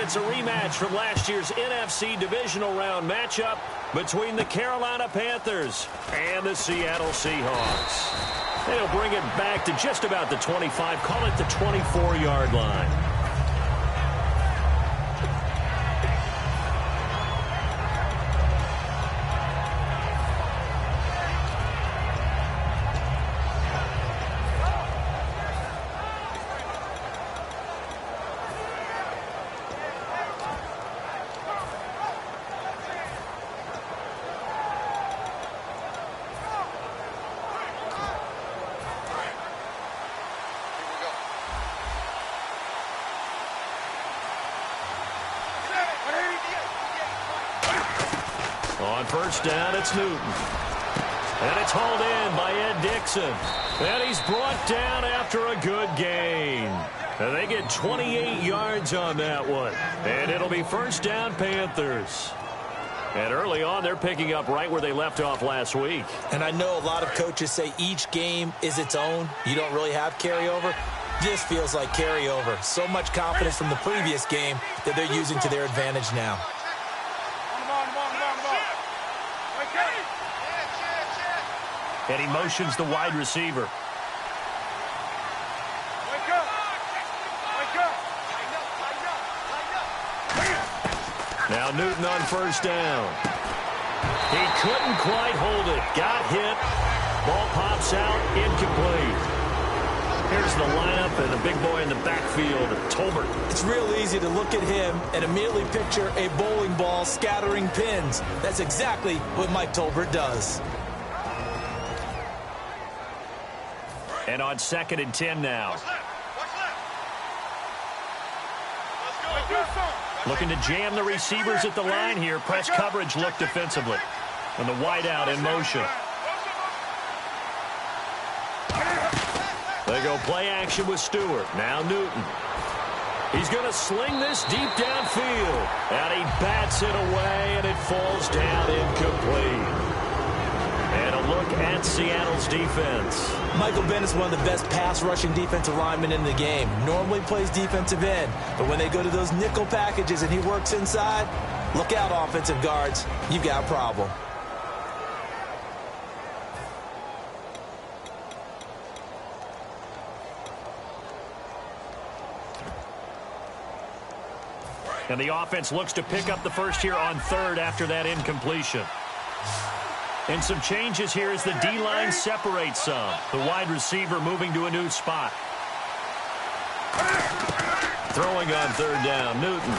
it's a rematch from last year's NFC Divisional Round matchup between the Carolina Panthers and the Seattle Seahawks. They'll bring it back to just about the 25, call it the 24-yard line. On first down, it's Newton. And it's hauled in by Ed Dixon. And he's brought down after a good gain. And they get 28 yards on that one. And it'll be first down, Panthers. And early on, they're picking up right where they left off last week. And I know a lot of coaches say each game is its own. You don't really have carryover. This feels like carryover. So much confidence from the previous game that they're using to their advantage now. And he motions the wide receiver. Now Newton on first down. He couldn't quite hold it. Got hit. Ball pops out. Incomplete. Here's the lineup and the big boy in the backfield, Tolbert. It's real easy to look at him and immediately picture a bowling ball scattering pins. That's exactly what Mike Tolbert does. And on 2nd and 10 now. Looking to jam the receivers at the line here. Press coverage look defensively. And the wideout in motion. They go play action with Stewart. Now Newton. He's going to sling this deep downfield. And he bats it away, and it falls down incomplete. And a look at Seattle's defense. Michael Bennett's one of the best pass-rushing defensive linemen in the game. Normally plays defensive end, but when they go to those nickel packages and he works inside, look out, offensive guards. You've got a problem. And the offense looks to pick up the first here on 3rd after that incompletion. And some changes here as the D-line separates some. The wide receiver moving to a new spot. Throwing on 3rd down, Newton.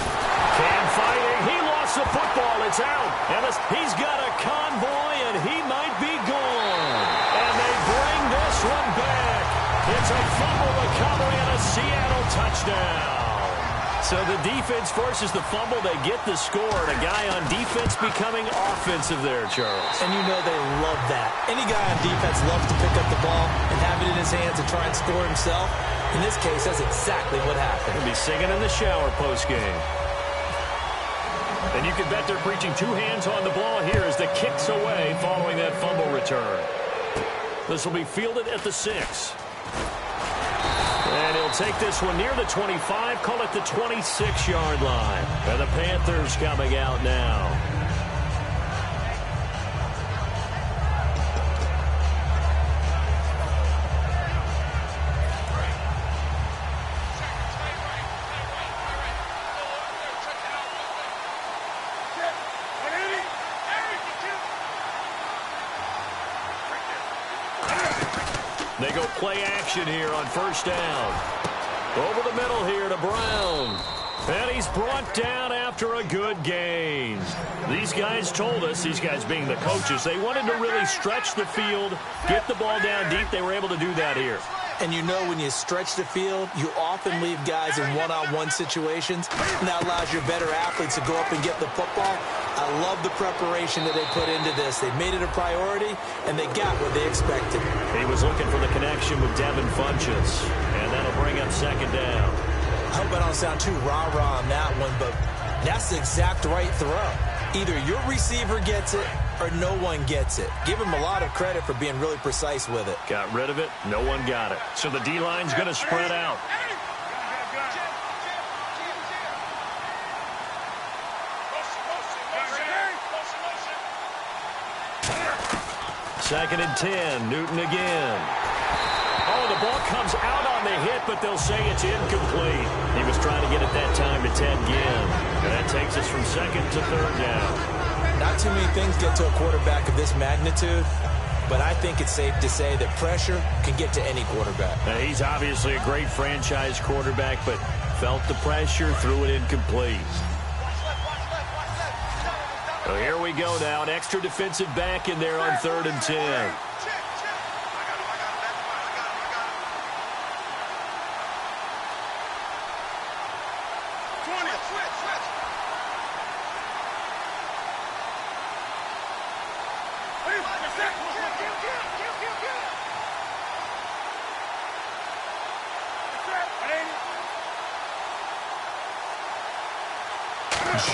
Cam fighting. He lost the football. It's out. And he's got a convoy, and he might be gone. And they bring this one back. It's a fumble recovery and a Seattle touchdown. So the defense forces the fumble. They get the score. And a guy on defense becoming offensive there, Charles. And you know they love that. Any guy on defense loves to pick up the ball and have it in his hands and try and score himself. In this case, that's exactly what happened. He'll be singing in the shower post-game. And you can bet they're preaching 2 hands on the ball here as the kick's away following that fumble return. This will be fielded at the 6. And he'll take this one near the 25, call it the 26-yard line. And the Panthers coming out now. They go play action here on first down. Over the middle here to Brown. And he's brought down after a good gain. These guys told us, these guys being the coaches, they wanted to really stretch the field, get the ball down deep. They were able to do that here. And you know when you stretch the field, you often leave guys in one-on-one situations, and that allows your better athletes to go up and get the football. I love the preparation that they put into this. They made it a priority, and they got what they expected. He was looking for the connection with Devin Funchess, and that'll bring up 2nd down. I hope I don't sound too rah-rah on that one, but that's the exact right throw. Either your receiver gets it or no one gets it. Give him a lot of credit for being really precise with it. Got rid of it. No one got it. So the D-line's going to spread out. Second and 10. Newton again. Oh, the ball comes out on the hit, but they'll say it's incomplete. He was trying to get it that time to Ted Ginn. And that takes us from second to third down. Not too many things get to a quarterback of this magnitude, but I think it's safe to say that pressure can get to any quarterback. Now, he's obviously a great franchise quarterback, but felt the pressure, threw it incomplete. So here we go now. An extra defensive back in there on 3rd and 10.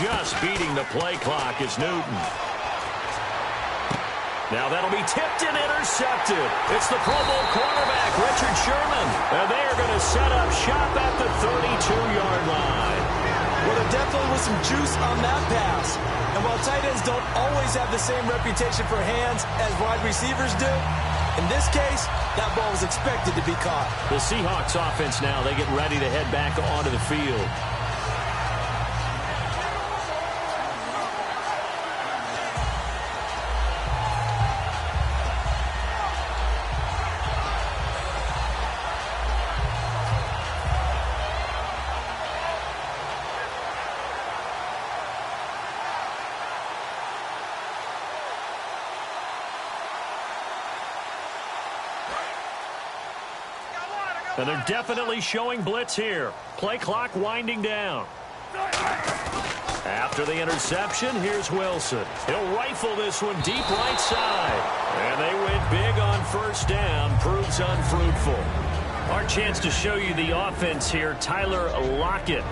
Just beating the play clock is Newton. Now that'll be tipped and intercepted. It's the Pro Bowl cornerback, Richard Sherman. And they are going to set up shop at the 32-yard line. Well, there definitely was some juice on that pass. And while tight ends don't always have the same reputation for hands as wide receivers do, in this case, that ball was expected to be caught. The Seahawks offense now, they get ready to head back onto the field. And they're definitely showing blitz here. Play clock winding down. After the interception, here's Wilson. He'll rifle this one deep right side. And they went big on first down. Proves unfruitful. Our chance to show you the offense here, Tyler Lockett.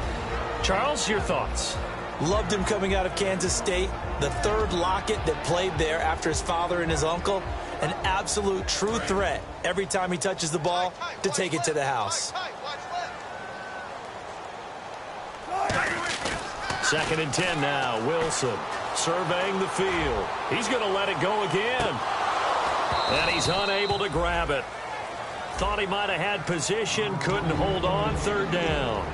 Charles, your thoughts? Loved him coming out of Kansas State. The third Lockett that played there after his father and his uncle. An absolute true threat every time he touches the ball to take it to the house. Second and 10 now. Wilson surveying the field. He's going to let it go again. And he's unable to grab it. Thought he might have had position. Couldn't hold on. 3rd down.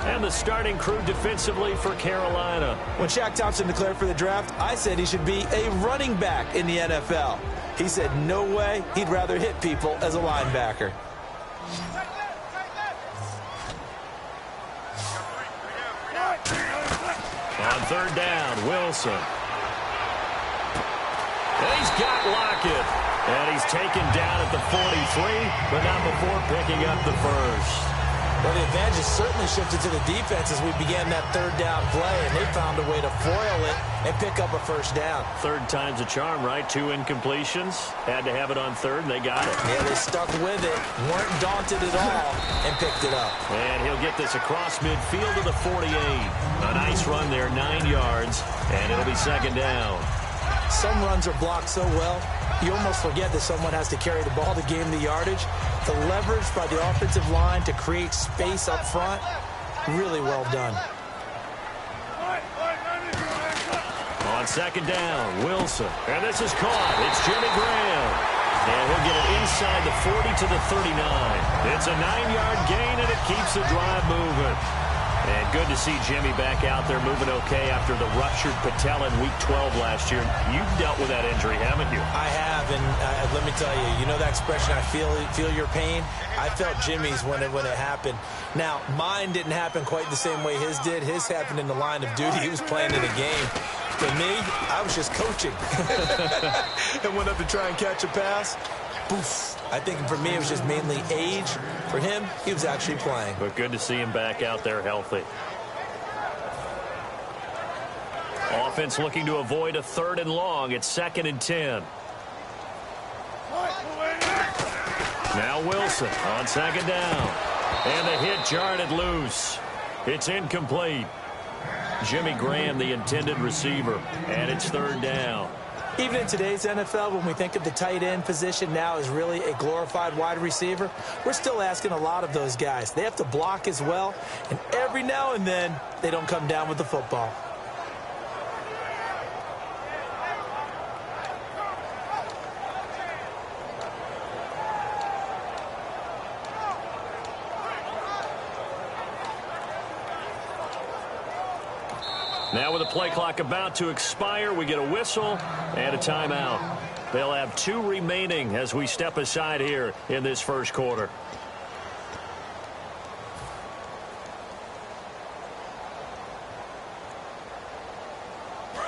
And the starting crew defensively for Carolina. When Shaq Thompson declared for the draft, I said he should be a running back in the NFL. He said no way, he'd rather hit people as a linebacker. On 3rd down, Wilson. And he's got Lockett. And he's taken down at the 43, but not before picking up the first. Well, the advantage has certainly shifted to the defense as we began that 3rd down play, and they found a way to foil it and pick up a first down. 3rd time's a charm, right? 2 incompletions. Had to have it on 3rd, and they got it. Yeah, they stuck with it, weren't daunted at all, and picked it up. And he'll get this across midfield to the 48. A nice run there, 9 yards, and it'll be 2nd down. Some runs are blocked so well, you almost forget that someone has to carry the ball to gain the yardage. The leverage by the offensive line to create space up front, really well done. On 2nd down, Wilson. And this is caught. It's Jimmy Graham. And he'll get it inside the 40 to the 39. It's a 9-yard gain, and it keeps the drive moving. And good to see Jimmy back out there moving okay after the ruptured patella in Week 12 last year. You've dealt with that injury, haven't you? I have, and let me tell you, you know that expression, I feel your pain? I felt Jimmy's when it happened. Now, mine didn't happen quite the same way his did. His happened in the line of duty. He was playing in a game. For me, I was just coaching. And went up to try and catch a pass. Poof. I think for me it was just mainly age. For him, he was actually playing. But good to see him back out there healthy. Offense looking to avoid a 3rd and long. It's 2nd and 10. Now Wilson on 2nd down. And the hit jarred it loose. It's incomplete. Jimmy Graham, the intended receiver. And it's 3rd down. Even in today's NFL, when we think of the tight end position now as really a glorified wide receiver, we're still asking a lot of those guys. They have to block as well, and every now and then, they don't come down with the football. Now with the play clock about to expire, we get a whistle and a timeout. They'll have 2 remaining as we step aside here in this first quarter.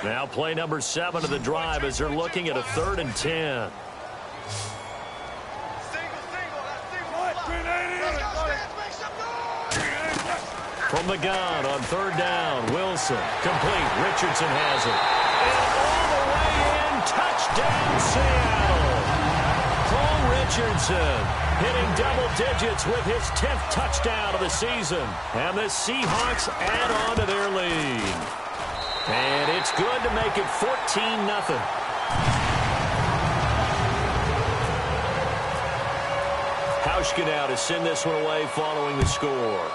Now play number 7 of the drive as they're looking at a 3rd and 10. From the gun on 3rd down, Wilson. Complete. Richardson has it. And all the way in. Touchdown, Seattle. Paul Richardson hitting double digits with his 10th touchdown of the season. And the Seahawks add on to their lead. And it's good to make it 14-0. Hauschka now to send this one away following the score.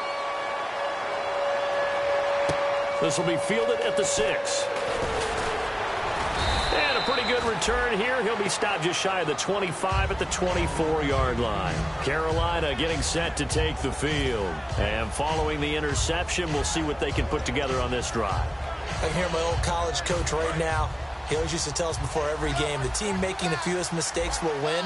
This will be fielded at the 6. And a pretty good return here. He'll be stopped just shy of the 25 at the 24-yard line. Carolina getting set to take the field. And following the interception, we'll see what they can put together on this drive. I can hear my old college coach right now. He always used to tell us before every game, the team making the fewest mistakes will win.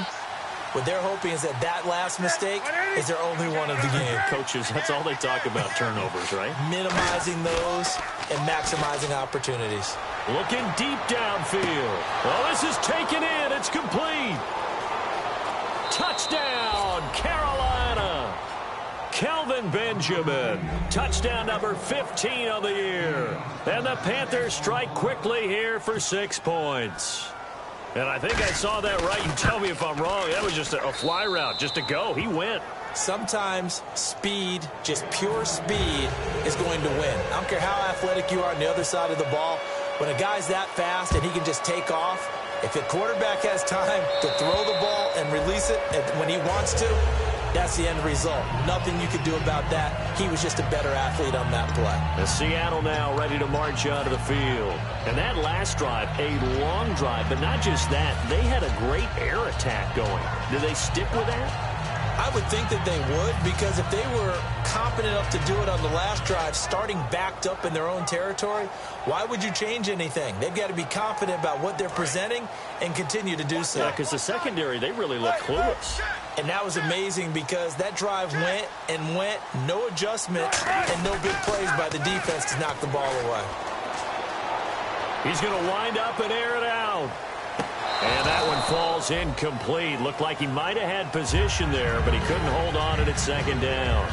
What they're hoping is that last mistake is their only one of the game. Coaches, that's all they talk about, turnovers, right? Minimizing those and maximizing opportunities. Looking deep downfield. Oh, this is taken in. It's complete. Touchdown, Carolina. Kelvin Benjamin. Touchdown number 15 of the year. And the Panthers strike quickly here for 6 points. And I think I saw that right. You tell me if I'm wrong. That was just a fly route, just to go. He went. Sometimes speed, just pure speed, is going to win. I don't care how athletic you are on the other side of the ball. When a guy's that fast and he can just take off, if the quarterback has time to throw the ball and release it when he wants to, that's the end result. Nothing you could do about that. He was just a better athlete on that play. The Seattle now ready to march onto the field. And that last drive, a long drive, but not just that. They had a great air attack going. Do they stick with that? I would think that they would, because if they were competent enough to do it on the last drive, starting backed up in their own territory, why would you change anything? They've got to be confident about what they're presenting and continue to do so. Yeah, because the secondary, they really look clueless. And that was amazing because that drive went and went, no adjustments and no big plays by the defense to knock the ball away. He's going to wind up and air it out. And that one falls incomplete. Looked like he might have had position there, but he couldn't hold on at 2nd down.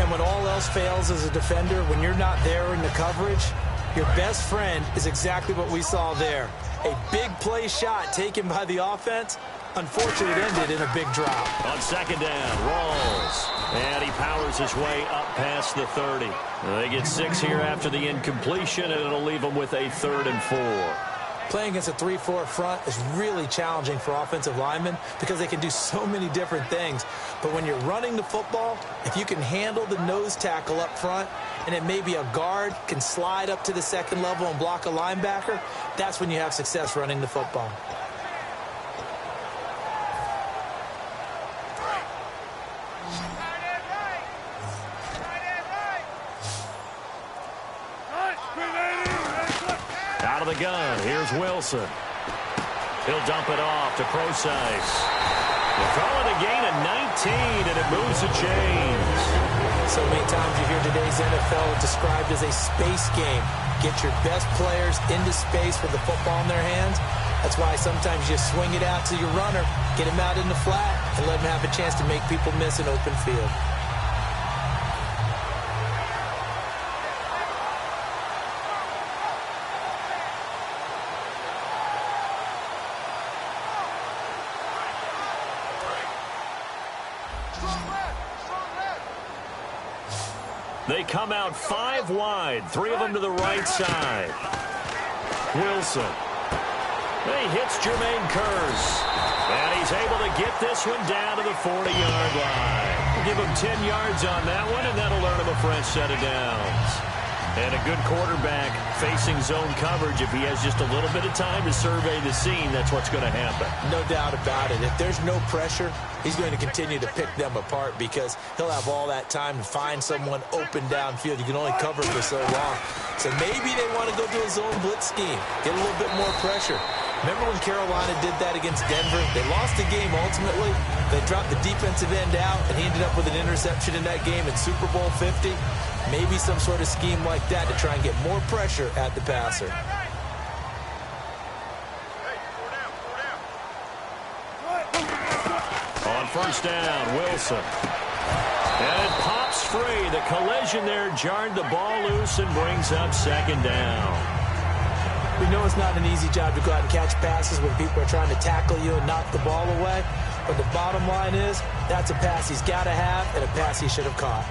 And when all else fails as a defender, when you're not there in the coverage, your best friend is exactly what we saw there. A big play shot taken by the offense. Unfortunately, it ended in a big drop. On 2nd down, Rawls. And he powers his way up past the 30. They get 6 here after the incompletion, and it'll leave them with a 3rd and 4. Playing against a 3-4 front is really challenging for offensive linemen because they can do so many different things. But when you're running the football, if you can handle the nose tackle up front, and then maybe a guard can slide up to the 2nd level and block a linebacker, that's when you have success running the football. Out of the gun, here's Wilson. He'll dump it off to Procise. They'll call it a gain of 19, and it moves the chains. So many times you hear today's NFL described as a space game. Get your best players into space with the football in their hands. That's why sometimes you swing it out to your runner, get him out in the flat, and let him have a chance to make people miss an open field. They come out 5 wide, 3 of them to the right side. Wilson. He hits Jermaine Kearse. And he's able to get this one down to the 40-yard line. We'll give him 10 yards on that one, and that'll earn him a fresh set of downs. And a good quarterback facing zone coverage. If he has just a little bit of time to survey the scene, that's what's going to happen. No doubt about it. If there's no pressure, he's going to continue to pick them apart because he'll have all that time to find someone open downfield. You can only cover for so long. So maybe they want to go to a zone blitz scheme, get a little bit more pressure. Remember when Carolina did that against Denver? They lost the game ultimately. They dropped the defensive end out, and he ended up with an interception in that game in Super Bowl 50. Maybe some sort of scheme like that to try and get more pressure at the passer. On first down, Wilson. And it pops free. The collision there jarred the ball loose and brings up second down. We know it's not an easy job to go out and catch passes when people are trying to tackle you and knock the ball away. But the bottom line is, that's a pass he's got to have and a pass he should have caught.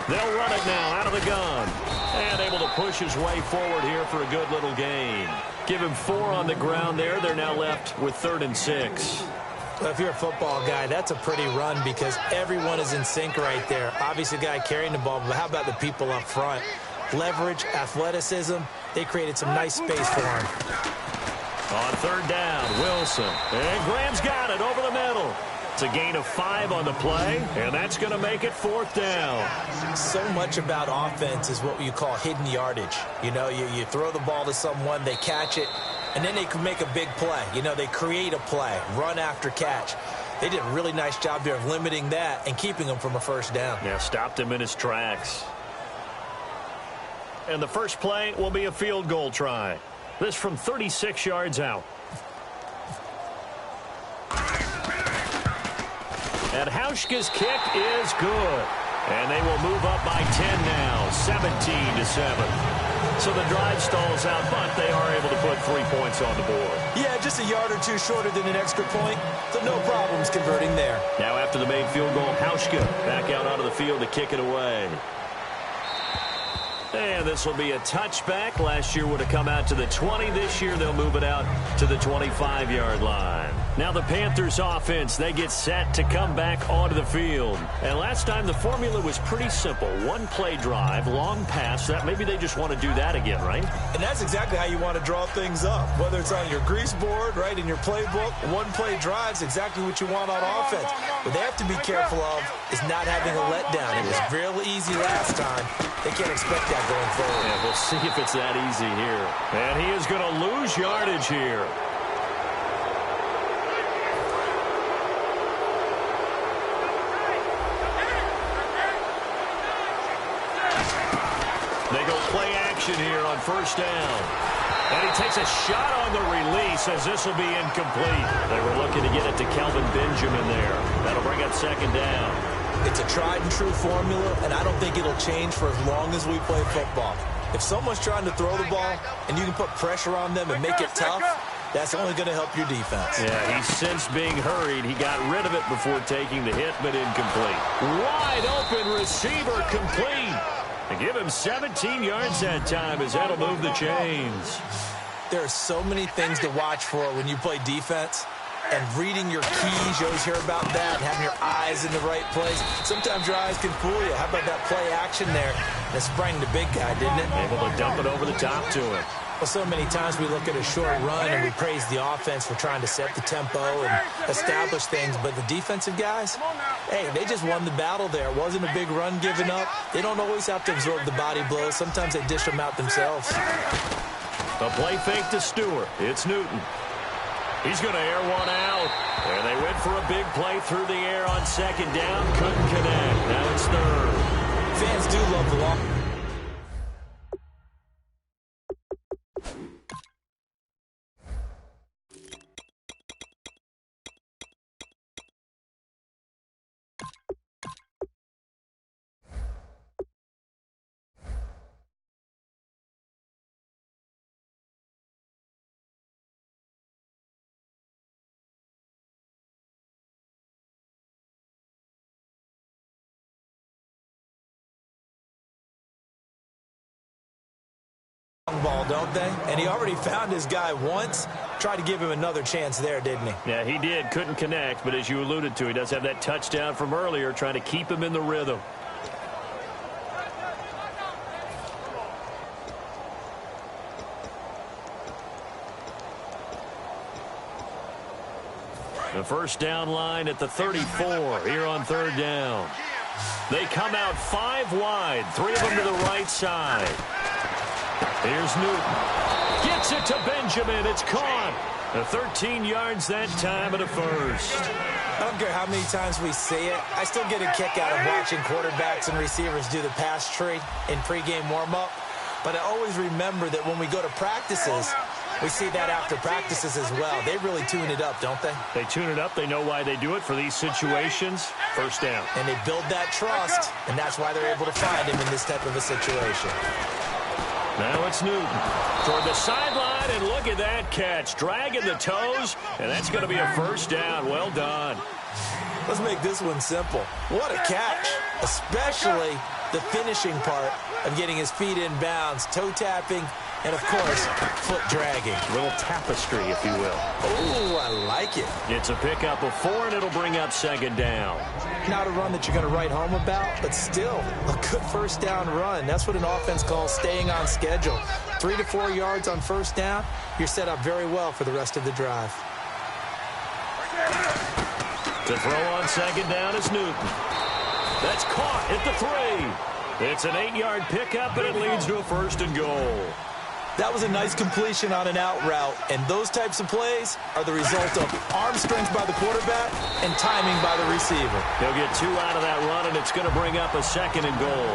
They'll run it now out of the gun. And able to push his way forward here for a good little gain. Give him 4 on the ground there. They're now left with 3rd and 6. Well, if you're a football guy, that's a pretty run because everyone is in sync right there. Obviously, the guy carrying the ball, but how about the people up front? Leverage, athleticism, they created some nice space for him. On 3rd down, Wilson. And Graham's got it over the middle. It's a gain of 5 on the play, and that's going to make it 4th down. So much about offense is what you call hidden yardage. You know, you throw the ball to someone, they catch it, and then they can make a big play. You know, they create a play, run after catch. They did a really nice job there of limiting that and keeping him from a first down. Yeah, stopped him in his tracks. And the first play will be a field goal try. This from 36 yards out. And Hauschka's kick is good. And they will move up by 10 now, 17-7. So the drive stalls out, but they are able to put 3 points on the board. Yeah, just a yard or two shorter than an extra point, so no problems converting there. Now after the made field goal, Hauschka back out onto the field to kick it away. And this will be a touchback. Last year would have come out to the 20. This year they'll move it out to the 25-yard line. Now the Panthers offense, they get set to come back onto the field. And last time the formula was pretty simple. One play drive, long pass. That maybe they just want to do that again, right? And that's exactly how you want to draw things up. Whether it's on your grease board, right, in your playbook, one play drive's exactly what you want on offense. What they have to be careful of is not having a letdown. It was real easy last time. They can't expect that going forward. Yeah, we'll see if it's that easy here. And he is going to lose yardage here. They go play action here on first down. And he takes a shot on the release as this will be incomplete. They were looking to get it to Kelvin Benjamin there. That'll bring up second down. It's a tried-and-true formula, and I don't think it'll change for as long as we play football. If someone's trying to throw the ball and you can put pressure on them and make it tough, that's only going to help your defense. Yeah, he's since being hurried. He got rid of it before taking the hit, but incomplete. Wide open receiver complete. And give him 17 yards that time as that'll move the chains. There are so many things to watch for when you play defense. And reading your keys, you always hear about that, and having your eyes in the right place. Sometimes your eyes can fool you. How about that play action there? That sprang the big guy, didn't it? Able to dump it over the top to him. Well, so many times we look at a short run and we praise the offense for trying to set the tempo and establish things. But the defensive guys, hey, they just won the battle there. It wasn't a big run given up. They don't always have to absorb the body blows. Sometimes they dish them out themselves. A play fake to Stewart. It's Newton. He's going to air one out. And they went for a big play through the air on second down. Couldn't connect. Now it's third. Fans do love the long. ball, don't they? And he already found his guy once. Tried to give him another chance there, didn't he? Yeah, he did. Couldn't connect, but as you alluded to, he does have that touchdown from earlier, trying to keep him in the rhythm. The first down line at the 34 here on third down. They come out 5 wide, 3 of them to the right side. Here's Newton. Gets it to Benjamin. It's caught. 13 yards that time at a first. I don't care how many times we see it. I still get a kick out of watching quarterbacks and receivers do the pass tree in pregame warm-up. But I always remember that when we go to practices, we see that after practices as well. They really tune it up, don't they? They tune it up. They know why they do it for these situations. First down. And they build that trust, and that's why they're able to find him in this type of a situation. Now it's Newton toward the sideline, and look at that catch. Dragging the toes, and that's going to be a first down. Well done. Let's make this one simple. What a catch, especially the finishing part of getting his feet in bounds, toe tapping, and, of course, foot dragging. A little tapestry, if you will. Oh, I like it. It's a pickup of 4, and it'll bring up second down. Not a run that you're going to write home about, but still a good first down run. That's what an offense calls staying on schedule. 3 to 4 yards on first down, you're set up very well for the rest of the drive. To throw on second down is Newton. That's caught at the 3. It's an 8-yard pickup, and it leads to a first and goal. That was a nice completion on an out route, and those types of plays are the result of arm strength by the quarterback and timing by the receiver. He'll get 2 out of that run, and it's going to bring up a second and goal.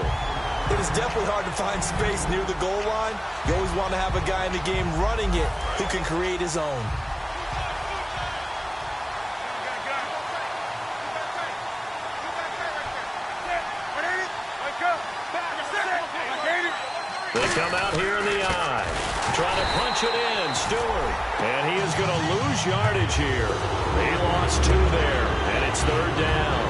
It is definitely hard to find space near the goal line. You always want to have a guy in the game running it who can create his own. They come out here in the eye. Trying to punch it in, Stewart. And he is going to lose yardage here. He lost 2 there, and it's third down.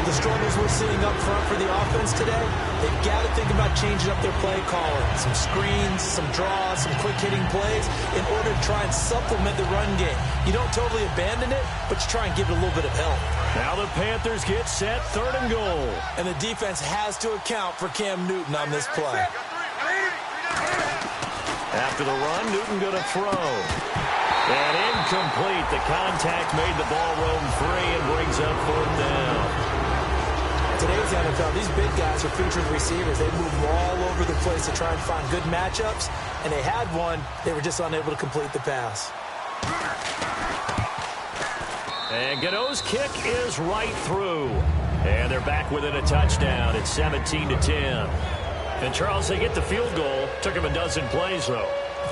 With the struggles we're seeing up front for the offense today, they've got to think about changing up their play calling. Some screens, some draws, some quick-hitting plays in order to try and supplement the run game. You don't totally abandon it, but you try and give it a little bit of help. Now the Panthers get set, third and goal. And the defense has to account for Cam Newton on this play. After the run, Newton going to throw. And incomplete. The contact made the ball roam free and brings up fourth down. Today's NFL, these big guys are featured receivers. They move all over the place to try and find good matchups. And they had one. They were just unable to complete the pass. And Gano's kick is right through. And they're back within a touchdown. It's 17-10. And, Charles, they get the field goal. Took him a dozen plays, though.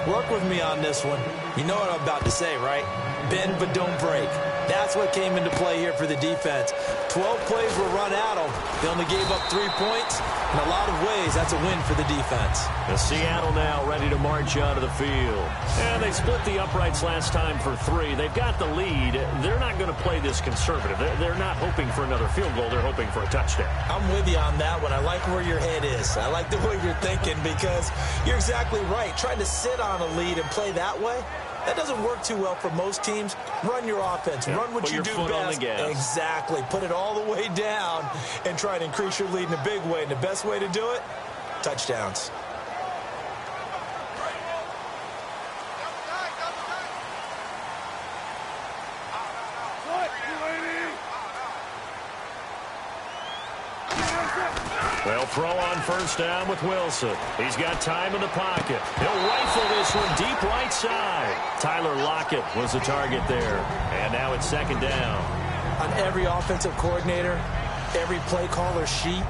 Work with me on this one. You know what I'm about to say, right? Bend but don't break. That's what came into play here for the defense. 12 plays were run at them. They only gave up 3 points. In a lot of ways, that's a win for the defense. And Seattle now ready to march onto the field. And they split the uprights last time for 3. They've got the lead. They're not going to play this conservative. They're not hoping for another field goal. They're hoping for a touchdown. I'm with you on that one. I like where your head is. I like the way you're thinking because you're exactly right. Trying to sit on a lead and play that way, that doesn't work too well for most teams. Run your offense. Yeah, run what you do best. On the gas. Exactly. Put it all the way down and try and increase your lead in a big way. And the best way to do it, touchdowns. They'll throw on first down with Wilson. He's got time in the pocket. He'll rifle this one deep right side. Tyler Lockett was the target there. And now it's second down. On every offensive coordinator, every play caller sheet,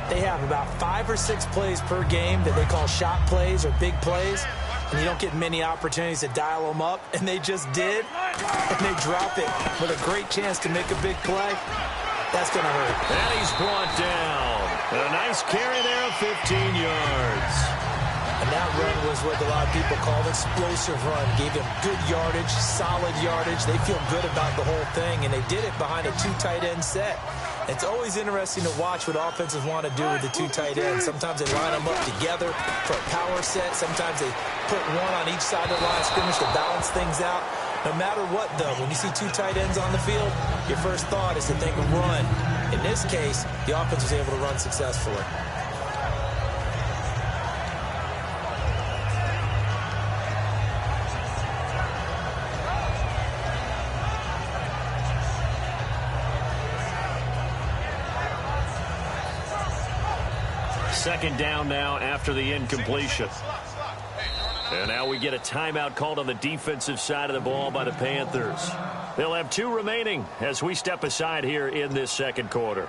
they have about 5 or 6 plays per game that they call shot plays or big plays. And you don't get many opportunities to dial them up. And they just did. And they drop it with a great chance to make a big play. That's going to hurt. And he's brought down. A nice carry there of 15 yards. And that run was what a lot of people call an explosive run. Gave them good yardage, solid yardage. They feel good about the whole thing, and they did it behind a 2 tight end set. It's always interesting to watch what offenses want to do with the two tight ends. Sometimes they line them up together for a power set. Sometimes they put one on each side of the line of scrimmage to balance things out. No matter what, though, when you see two tight ends on the field, your first thought is to think of run. In this case, the offense was able to run successfully. Second down now after the incompletion. And now we get a timeout called on the defensive side of the ball by the Panthers. They'll have 2 remaining as we step aside here in this second quarter.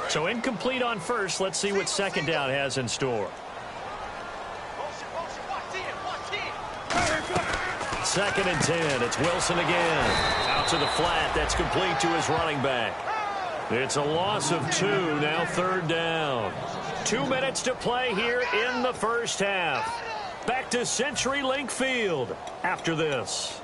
So incomplete on first. Let's see what second down has in store. Second and 10. It's Wilson again. Out to the flat. That's complete to his running back. It's a loss of 2. Now third down. 2 minutes to play here in the first half. Back to CenturyLink Field after this.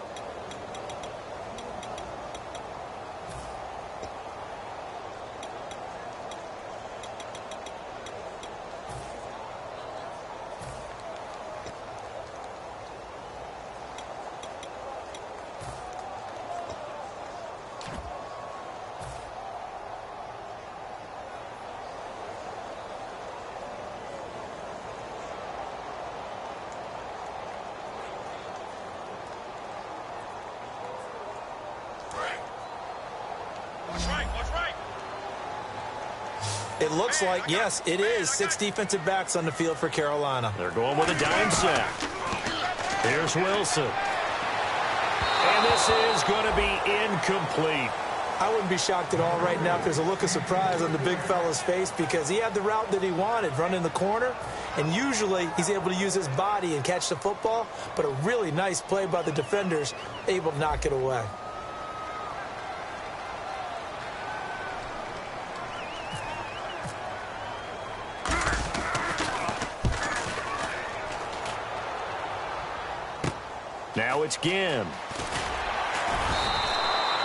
It looks like, yes, it is 6 defensive backs on the field for Carolina. They're going with a dime set. Here's Wilson. And this is going to be incomplete. I wouldn't be shocked at all right now if there's a look of surprise on the big fella's face because he had the route that he wanted, running the corner, and usually he's able to use his body and catch the football, but a really nice play by the defenders, able to knock it away. Now it's Ginn.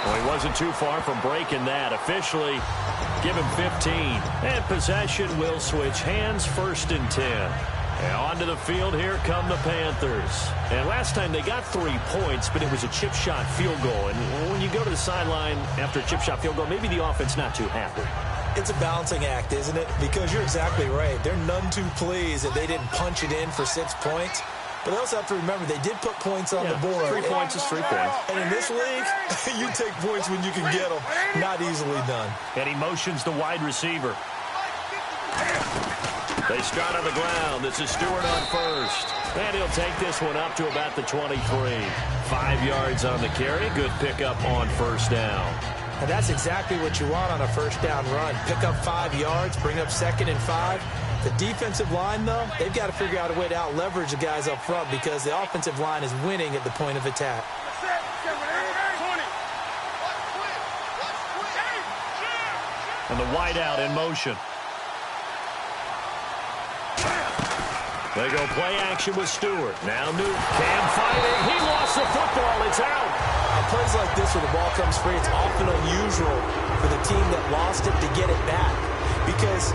Well, he wasn't too far from breaking that. Officially, give him 15. And possession will switch hands, first and 10. And onto the field, here come the Panthers. And last time they got 3 points, but it was a chip shot field goal. And when you go to the sideline after a chip shot field goal, maybe the offense not too happy. It's a balancing act, isn't it? Because you're exactly right. They're none too pleased that they didn't punch it in for 6 points. But they also have to remember they did put points on the board. 3 points is 3 points. And in this league, you take points when you can get them. Not easily done. And he motions the wide receiver. They start on the ground. This is Stewart on first. And he'll take this one up to about the 23. 5 yards on the carry. Good pickup on first down. And that's exactly what you want on a first down run. Pick up 5 yards, bring up 2nd and 5. The defensive line, though, they've got to figure out a way to out-leverage the guys up front because the offensive line is winning at the point of attack. And the wideout in motion. They go play action with Stewart. Now Newton. Cam fighting. He lost the football. It's out. On plays like this where the ball comes free, it's often unusual for the team that lost it to get it back because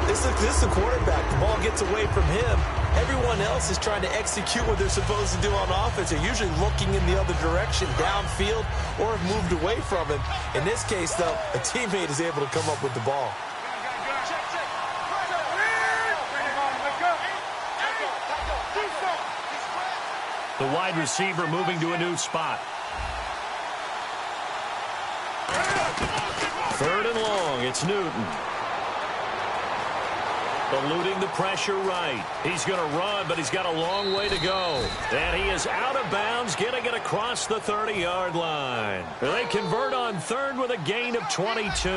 this is the quarterback. The ball gets away from him. Everyone else is trying to execute what they're supposed to do on offense. They're usually looking in the other direction, downfield, or have moved away from him. In this case, though, a teammate is able to come up with the ball. The wide receiver moving to a new spot. 3rd and long. It's Newton. Eluding the pressure right. He's going to run, but he's got a long way to go. And he is out of bounds, getting it across the 30-yard line. They convert on 3rd with a gain of 22.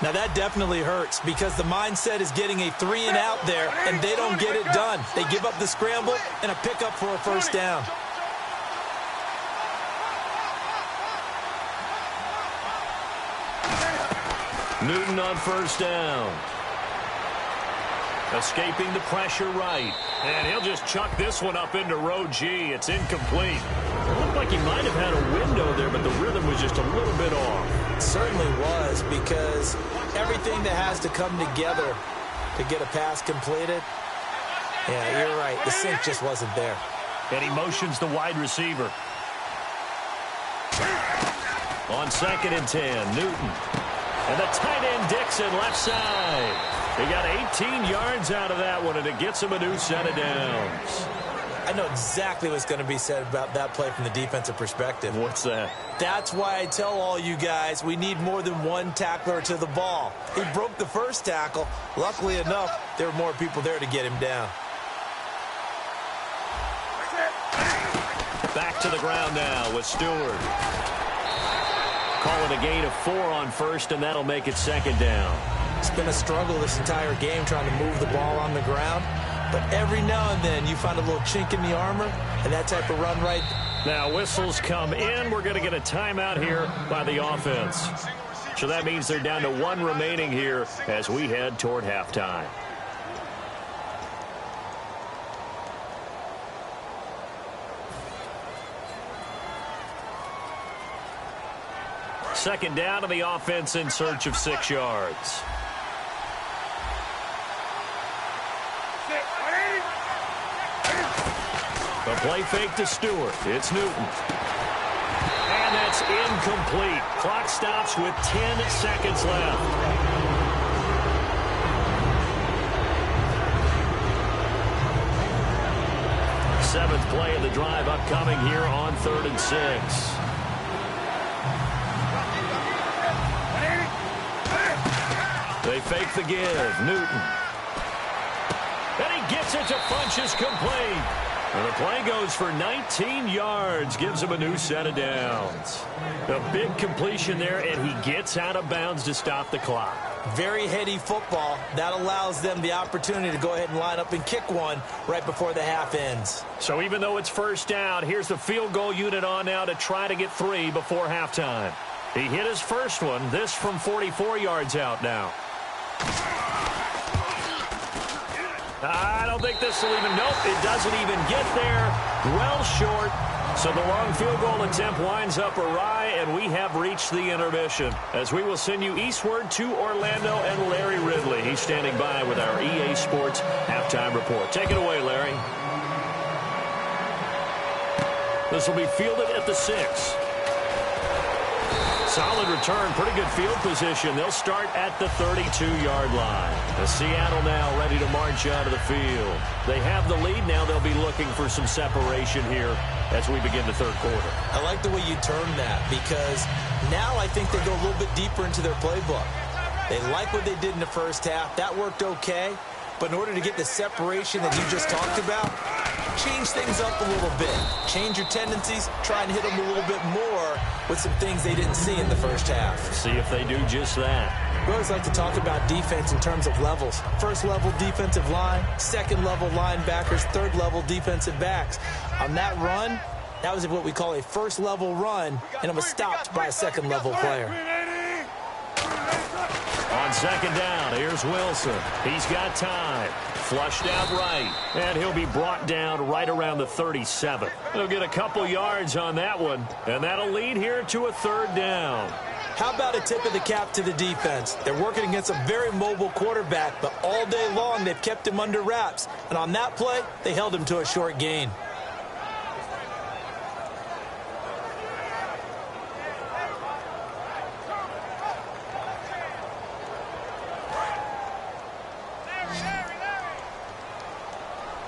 Now, that definitely hurts because the mindset is getting a 3-and-out there, and they don't get it done. They give up the scramble and a pickup for a first down. Newton on first down. Escaping the pressure right. And he'll just chuck this one up into row G. It's incomplete. It looked like he might have had a window there, but the rhythm was just a little bit off. It certainly was, because everything that has to come together to get a pass completed, yeah, you're right. The sync just wasn't there. And he motions the wide receiver. On 2nd and 10, Newton. And the tight end Dixon left side. He got 18 yards out of that one, and it gets him a new set of downs. I know exactly what's going to be said about that play from the defensive perspective. What's that? That's why I tell all you guys we need more than one tackler to the ball. He broke the first tackle. Luckily enough, there were more people there to get him down. Back to the ground now with Stewart. Call it a gain of 4 on first, and that'll make it 2nd down. It's been a struggle this entire game trying to move the ball on the ground. But every now and then you find a little chink in the armor, and that type of run right. Now whistles come in. We're going to get a timeout here by the offense. So that means they're down to 1 remaining here as we head toward halftime. Second down, and the offense in search of 6 yards. The play fake to Stewart. It's Newton. And that's incomplete. Clock stops with 10 seconds left. Seventh play of the drive upcoming here on 3rd and 6. They fake the give. Newton. And he gets it to Funchess complete. And the play goes for 19 yards. Gives him a new set of downs. A big completion there, and he gets out of bounds to stop the clock. Very heady football. That allows them the opportunity to go ahead and line up and kick one right before the half ends. So even though it's first down, here's the field goal unit on now to try to get 3 before halftime. He hit his first one. This from 44 yards out now. I don't think this will even, nope, it doesn't even get there. Well short. So the long field goal attempt winds up awry, and we have reached the intermission. As we will send you eastward to Orlando and Larry Ridley. He's standing by with our EA Sports halftime report. Take it away, Larry. This will be fielded at the 6. Solid return, pretty good field position. They'll start at the 32-yard line. The Seattle now ready to march out of the field. They have the lead. Now they'll be looking for some separation here as we begin the third quarter. I like the way you termed that, because now I think they go a little bit deeper into their playbook. They like what they did in the first half. That worked okay. But in order to get the separation that you just talked about, change things up a little bit. Change your tendencies. Try and hit them a little bit more with some things they didn't see in the first half. See if they do just that. We always like to talk about defense in terms of levels. First level defensive line, second level linebackers, third level defensive backs. On that run, that was what we call a first level run, and it was stopped by a second level player. On second down, here's Wilson. He's got time. Flushed out right. And he'll be brought down right around the 37. He'll get a couple yards on that one. And that'll lead here to a 3rd down. How about a tip of the cap to the defense? They're working against a very mobile quarterback, but all day long they've kept him under wraps. And on that play, they held him to a short gain.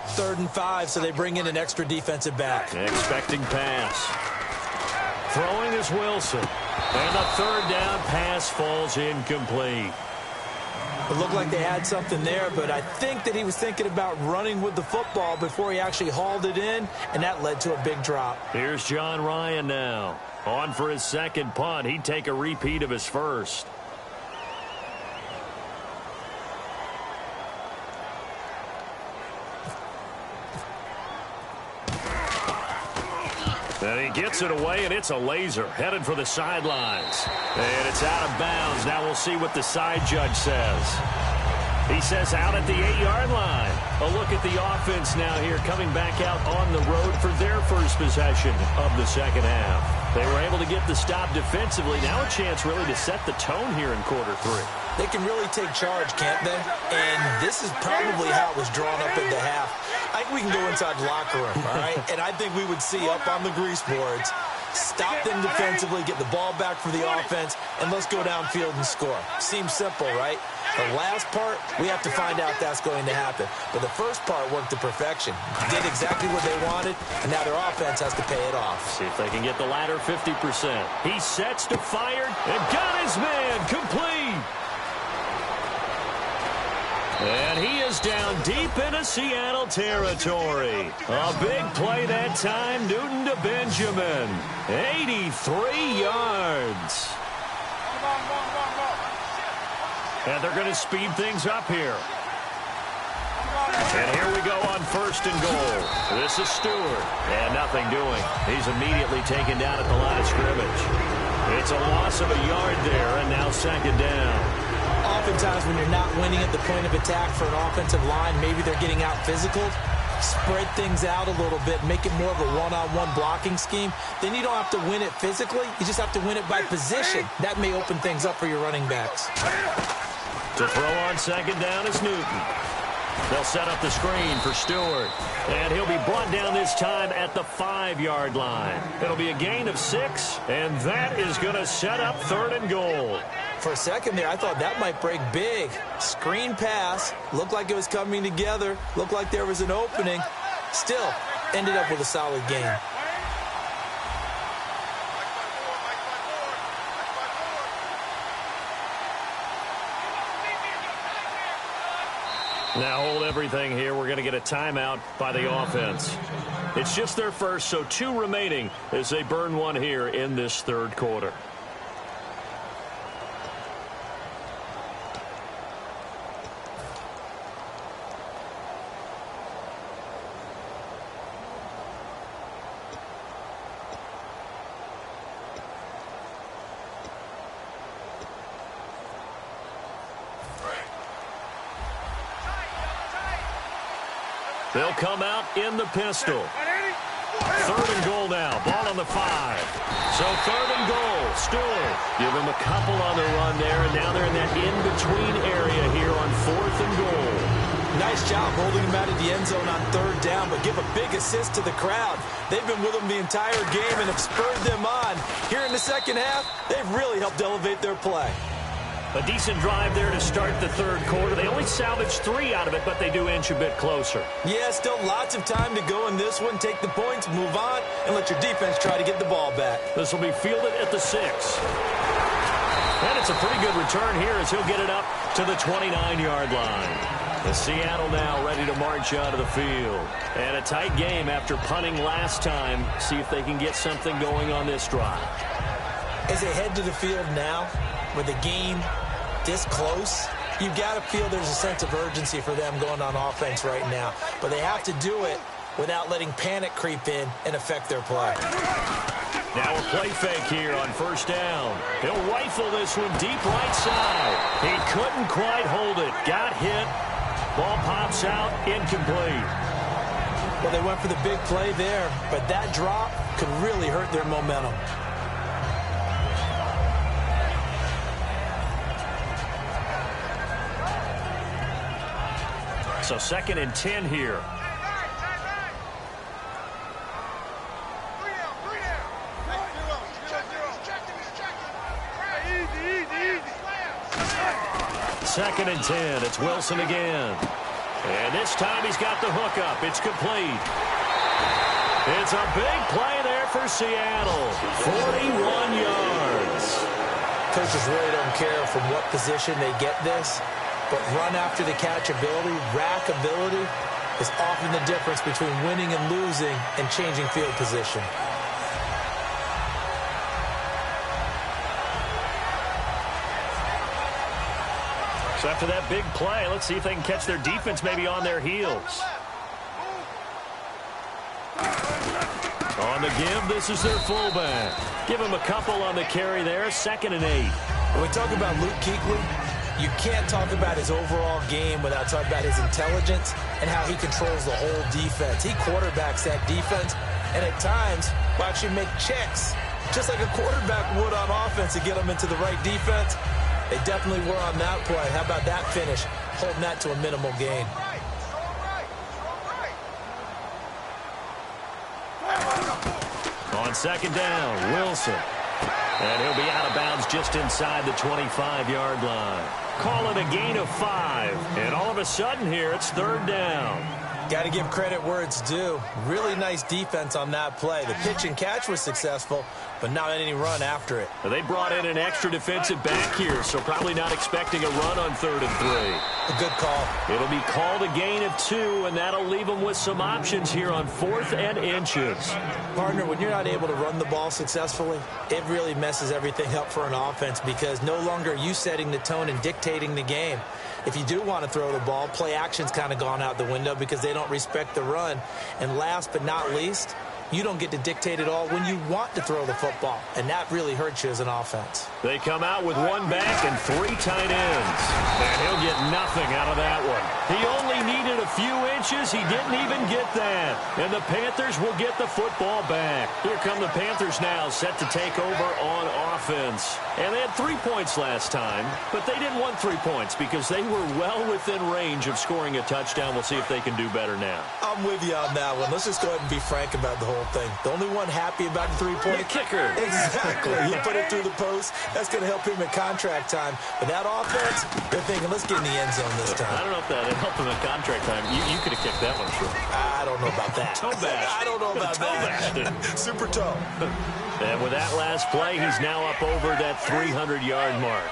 Third and 5, so they bring in an extra defensive back. Expecting pass. Throwing is Wilson. And the 3rd down pass falls incomplete. It looked like they had something there, but I think that he was thinking about running with the football before he actually hauled it in, and that led to a big drop. Here's John Ryan now. On for his second punt. He'd take a repeat of his first. And he gets it away, and it's a laser headed for the sidelines. And it's out of bounds. Now we'll see what the side judge says. He says out at the 8-yard line. A look at the offense now here, coming back out on the road for their first possession of the second half. They were able to get the stop defensively. Now a chance really to set the tone here in quarter 3. They can really take charge, can't they? And this is probably how it was drawn up in the half. I think we can go inside the locker room, all right? And I think we would see up on the grease boards, stop them defensively, get the ball back for the offense, and let's go downfield and score. Seems simple, right? The last part, we have to find out if that's going to happen. But the first part worked to perfection. Did exactly what they wanted, and now their offense has to pay it off. See if they can get the latter 50%. He sets to fire and got his man complete. And he is down deep into Seattle territory. A big play that time, Newton to Benjamin. 83 yards. And they're going to speed things up here. And here we go on 1st and goal. This is Stewart. And nothing doing. He's immediately taken down at the line of scrimmage. It's a loss of a yard there, and now 2nd down. Oftentimes when you're not winning at the point of attack for an offensive line, maybe they're getting out physical. Spread things out a little bit, make it more of a one-on-one blocking scheme. Then you don't have to win it physically. You just have to win it by position. That may open things up for your running backs. To throw on 2nd down is Newton. They'll set up the screen for Stewart. And he'll be brought down this time at the 5-yard line. It'll be a gain of 6, and that is going to set up 3rd and goal. For a second there, I thought that might break big. Screen pass. Looked like it was coming together. Looked like there was an opening. Still, ended up with a solid game. Now hold everything here. We're going to get a timeout by the offense. It's just their first, so 2 remaining as they burn one here in this 3rd quarter. They'll come out in the pistol. 3rd and goal now. Ball on the 5. So 3rd and goal. Stewart. Give him a couple on the run there, and now they're in that in-between area here on 4th and goal. Nice job holding him out of the end zone on 3rd down, but give a big assist to the crowd. They've been with him the entire game and have spurred them on. Here in the second half, they've really helped elevate their play. A decent drive there to start the 3rd quarter. They only salvaged 3 out of it, but they do inch a bit closer. Yeah, still lots of time to go in this one. Take the points, move on, and let your defense try to get the ball back. This will be fielded at the 6. And it's a pretty good return here as he'll get it up to the 29-yard line. And Seattle now ready to march out of the field. And a tight game after punting last time. See if they can get something going on this drive. As they head to the field now, with the game this close, you got to feel there's a sense of urgency for them going on offense right now. But they have to do it without letting panic creep in and affect their play. Now a play fake here on 1st down. He'll rifle this one deep right side. He couldn't quite hold it. Got hit. Ball pops out, incomplete. Well, they went for the big play there, but that drop could really hurt their momentum. So 2nd and 10 here. Second and 10. It's Wilson again. And this time he's got the hookup. It's complete. It's a big play there for Seattle. 41 yards. Coaches really don't care from what position they get this. But run after the catch ability, rack ability, is often the difference between winning and losing and changing field position. So after that big play, let's see if they can catch their defense maybe on their heels. On On the give, this is their fullback. Give him a couple on the carry there, 2nd and 8. When we talk about Luke Kuechly, you can't talk about his overall game without talking about his intelligence and how he controls the whole defense. He quarterbacks that defense, and at times will actually make checks, just like a quarterback would on offense to get them into the right defense. They definitely were on that play. How about that finish, holding that to a minimal gain. On 2nd down, Wilson. And he'll be out of bounds just inside the 25-yard line. Call it a gain of 5. And all of a sudden here, it's 3rd down. Got to give credit where it's due. Really nice defense on that play. The pitch and catch was successful, but not any run after it. They brought in an extra defensive back here, so probably not expecting a run on 3rd and 3. A good call. It'll be called a gain of 2, and that'll leave them with some options here on 4th and inches. Partner, when you're not able to run the ball successfully, it really messes everything up for an offense because no longer are you setting the tone and dictating the game. If you do want to throw the ball, play action's kind of gone out the window because they don't respect the run. And last but not least, you don't get to dictate it all when you want to throw the football, and that really hurts you as an offense. They come out with 1 back and 3 tight ends, and he'll get nothing out of that one. He only needed a few inches. He didn't even get that, and the Panthers will get the football back. Here come the Panthers now, set to take over on offense. And they had 3 points last time, but they didn't want 3 points because they were well within range of scoring a touchdown. We'll see if they can do better now. I'm with you on that one. Let's just go ahead and be frank about the whole thing. The only one happy about the 3-point kicker. Exactly. He put it through the post. That's going to help him at contract time. But that offense, they're thinking, let's get in the end zone this time. I don't know if that helped him at contract time. You could have kicked that one, sure. I don't know about that. Toe bash. I don't know about that. Super toe. And with that last play, he's now up over that 300-yard mark.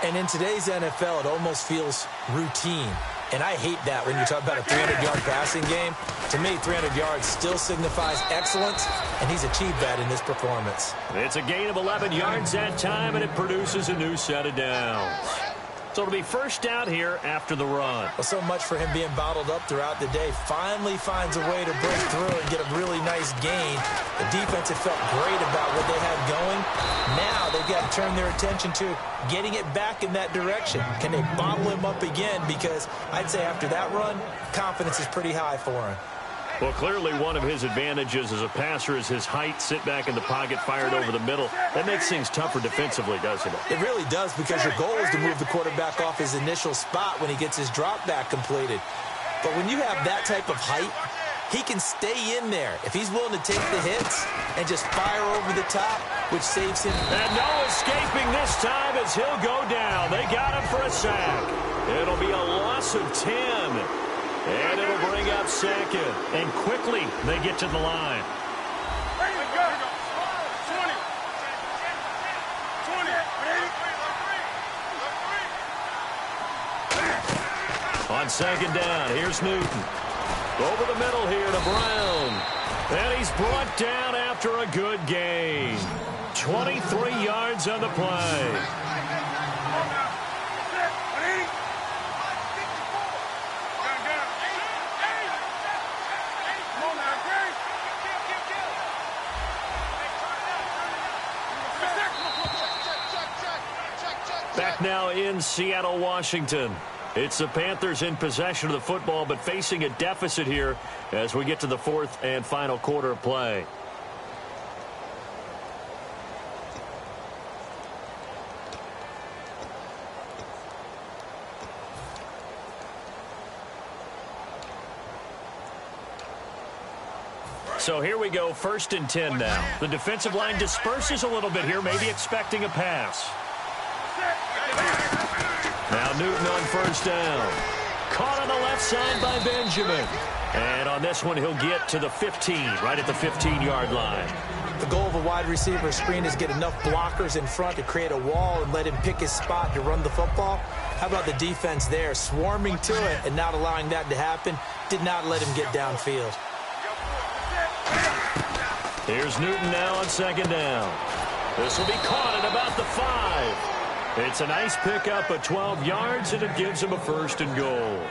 And in today's NFL, it almost feels routine. And I hate that when you talk about a 300-yard passing game. To me, 300 yards still signifies excellence, and he's achieved that in this performance. It's a gain of 11 yards that time, and it produces a new set of downs. So it'll be first down here after the run. Well, so much for him being bottled up throughout the day. Finally finds a way to break through and get a really nice gain. The defense had felt great about what they had going. Now they've got to turn their attention to getting it back in that direction. Can they bottle him up again? Because I'd say after that run, confidence is pretty high for him. Well, clearly one of his advantages as a passer is his height. Sit back in the pocket, fired over the middle. That makes things tougher defensively, doesn't it? It really does, because your goal is to move the quarterback off his initial spot when he gets his drop back completed. But when you have that type of height, he can stay in there if he's willing to take the hits and just fire over the top, which saves him. And no escaping this time as he'll go down. They got him for a sack. It'll be a loss of 10. And it'll bring up 2nd. And quickly, they get to the line. On 2nd down, here's Newton. Over the middle here to Brown. And he's brought down after a good gain. 23 yards on the play. Back now in Seattle, Washington. It's the Panthers in possession of the football, but facing a deficit here as we get to the 4th and final quarter of play. So here we go, 1st and 10 now. The defensive line disperses a little bit here, maybe expecting a pass. Now Newton on 1st down. Caught on the left side by Benjamin. And on this one, he'll get to the 15, right at the 15-yard line. The goal of a wide receiver screen is get enough blockers in front to create a wall and let him pick his spot to run the football. How about the defense there, swarming to it and not allowing that to happen? Did not let him get downfield. Here's Newton now on 2nd down. This will be caught at about the 5. It's a nice pickup of 12 yards, and it gives him a 1st and goal.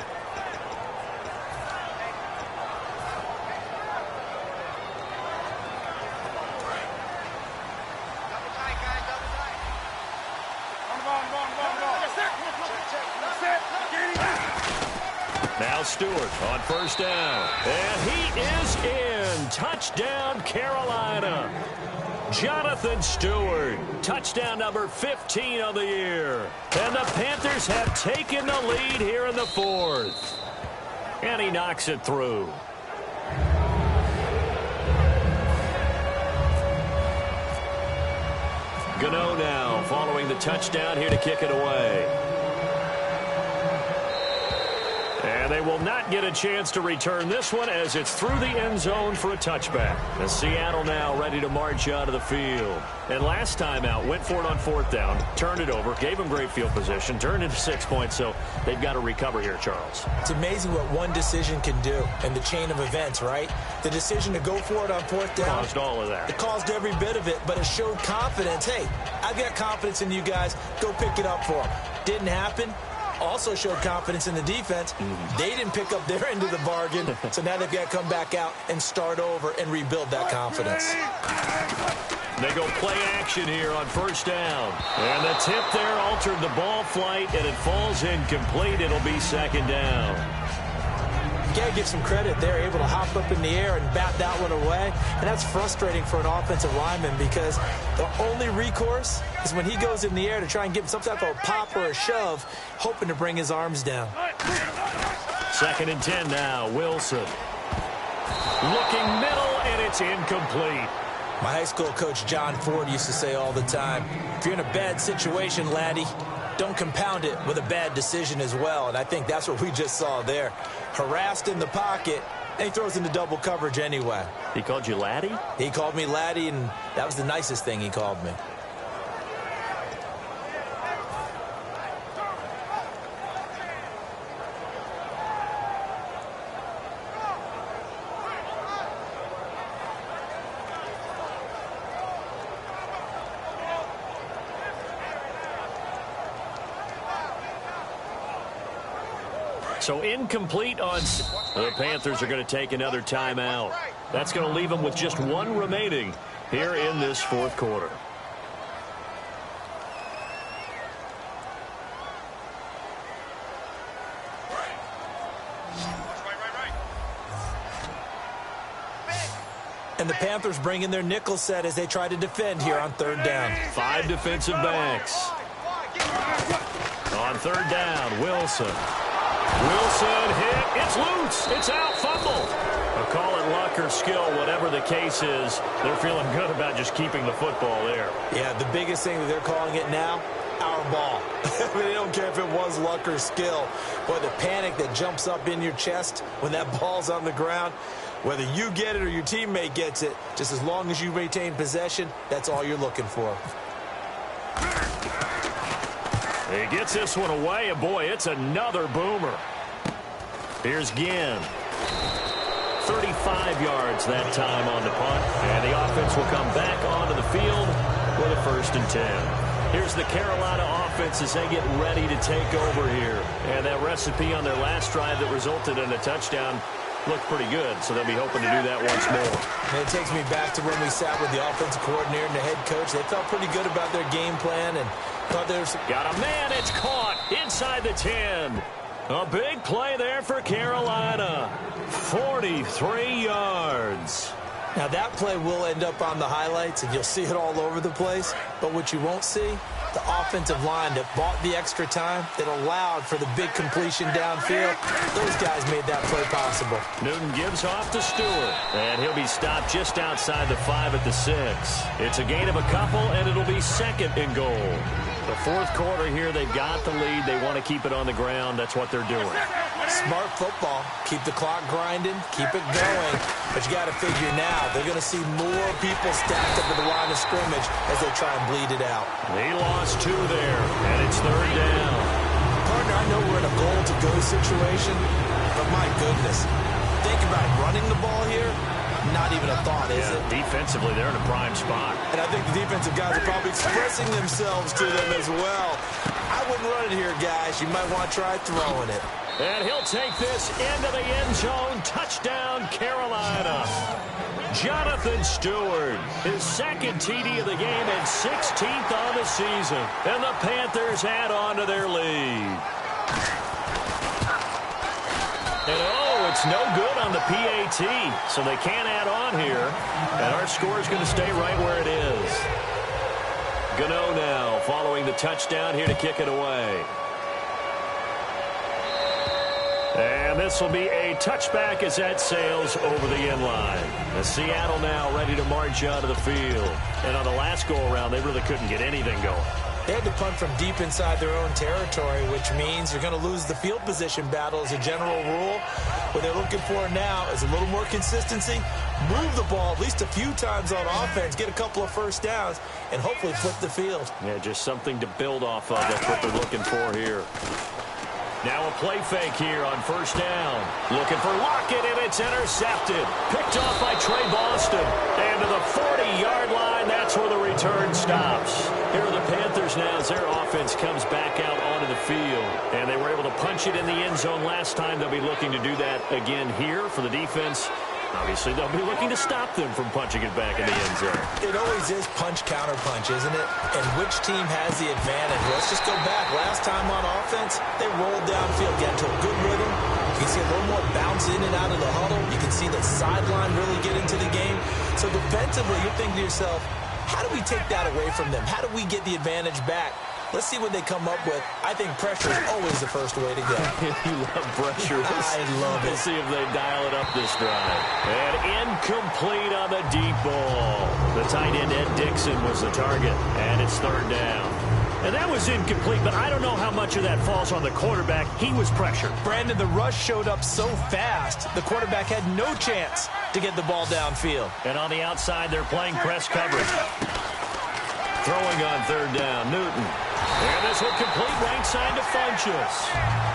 Now Stewart on first down. And he is in. Touchdown, Carolina. Jonathan Stewart, touchdown number 15 of the year. And the Panthers have taken the lead here in the fourth. And he knocks it through. Gano now following the touchdown here to kick it away. And they will not get a chance to return this one as it's through the end zone for a touchback. And Seattle now ready to march out of the field. And last time out, went for it on fourth down, turned it over, gave them great field position, turned into 6 points, so they've got to recover here, Charles. It's amazing what one decision can do in the chain of events, right? The decision to go for it on fourth down. Caused all of that. It caused every bit of it, but it showed confidence. Hey, I've got confidence in you guys. Go pick it up for them. Didn't happen. Also showed confidence in the defense. They didn't pick up their end of the bargain, so now they've got to come back out and start over and rebuild that confidence. They go play action here on first down. And the tip there altered the ball flight, and it falls incomplete. It'll be second down. You got to give some credit. They're able to hop up in the air and bat that one away. And that's frustrating for an offensive lineman because the only recourse is when he goes in the air to try and give some type of a pop or a shove, hoping to bring his arms down. Second and 10 now. Wilson. Looking middle, and it's incomplete. My high school coach, John Ford, used to say all the time, if you're in a bad situation, laddie, don't compound it with a bad decision as well. And I think that's what we just saw there. Harassed in the pocket, and he throws into double coverage anyway. He called you laddie? He called me laddie, and that was the nicest thing he called me. So incomplete on... The Panthers are going to take another timeout. That's going to leave them with just one remaining here in this fourth quarter. And the Panthers bring in their nickel set as they try to defend here on third down. 5 defensive backs. On third down, Wilson. Wilson hit. It's loose. It's out. Fumble. I'll call it luck or skill. Whatever the case is, they're feeling good about just keeping the football there. Yeah, the biggest thing that they're calling it now, our ball. I mean, they don't care if it was luck or skill. Boy, the panic that jumps up in your chest when that ball's on the ground, whether you get it or your teammate gets it, just as long as you retain possession, that's all you're looking for. He gets this one away, and boy, it's another boomer. Here's Ginn. 35 yards that time on the punt, and the offense will come back onto the field with a 1st and 10. Here's the Carolina offense as they get ready to take over here. And that recipe on their last drive that resulted in a touchdown looked pretty good, so they'll be hoping to do that once more. And it takes me back to when we sat with the offensive coordinator and the head coach. They felt pretty good about their game plan and thought there was... Got a man, it's caught inside the 10. A big play there for Carolina. 43 yards. Now that play will end up on the highlights, and you'll see it all over the place. But what you won't see, the offensive line that bought the extra time, that allowed for the big completion downfield. Those guys made that play possible. Newton gives off to Stewart, and he'll be stopped just outside the 5 at the 6. It's a gain of a couple, and it'll be 2nd and goal. The fourth quarter here, they've got the lead. They want to keep it on the ground. That's what they're doing. Smart football. Keep the clock grinding. Keep it going. But you got to figure now, they're going to see more people stacked up at the line of scrimmage as they try and bleed it out. He lost 2 there, and it's 3rd down. Partner, I know we're in a goal-to-go situation, but my goodness. Think about running the ball here. Not even a thought, is it? Defensively, they're in a prime spot. And I think the defensive guys are probably expressing themselves to them as well. I wouldn't run it here, guys. You might want to try throwing it. And he'll take this into the end zone. Touchdown, Carolina. Jonathan Stewart, his 2nd TD of the game and 16th on the season. And the Panthers add on to their lead. It's no good on the PAT, so they can't add on here. And our score is going to stay right where it is. Gano now following the touchdown here to kick it away. And this will be a touchback as that sails over the end line. And Seattle now ready to march out of the field. And on the last go-around, they really couldn't get anything going. They had to punt from deep inside their own territory, which means you're going to lose the field position battle as a general rule. What they're looking for now is a little more consistency, move the ball at least a few times on offense, get a couple of first downs, and hopefully flip the field. Yeah, just something to build off of. That's what they're looking for here. Now a play fake here on first down. Looking for Lockett, and it's intercepted. Picked off by Trey Boston. And to the 40-yard line, that's where the return stops. Here are the Panthers now as their offense comes back out onto the field. And they were able to punch it in the end zone last time. They'll be looking to do that again here for the defense. Obviously, they'll be looking to stop them from punching it back in the end zone. It always is punch-counter-punch, isn't it? And which team has the advantage? Let's just go back. Last time on offense, they rolled downfield, got into a good rhythm. You can see a little more bounce in and out of the huddle. You can see the sideline really get into the game. So defensively, you're thinking to yourself, how do we take that away from them? How do we get the advantage back? Let's see what they come up with. I think pressure is always the first way to go. You love pressure. I love it. We'll see if they dial it up this drive. And incomplete on the deep ball. The tight end, Ed Dixon, was the target. And it's third down. And that was incomplete, but I don't know how much of that falls on the quarterback. He was pressured. Brandon, the rush showed up so fast, the quarterback had no chance to get the ball downfield. And on the outside, they're playing press coverage. Throwing on third down, Newton. And this will complete right side to Funchess.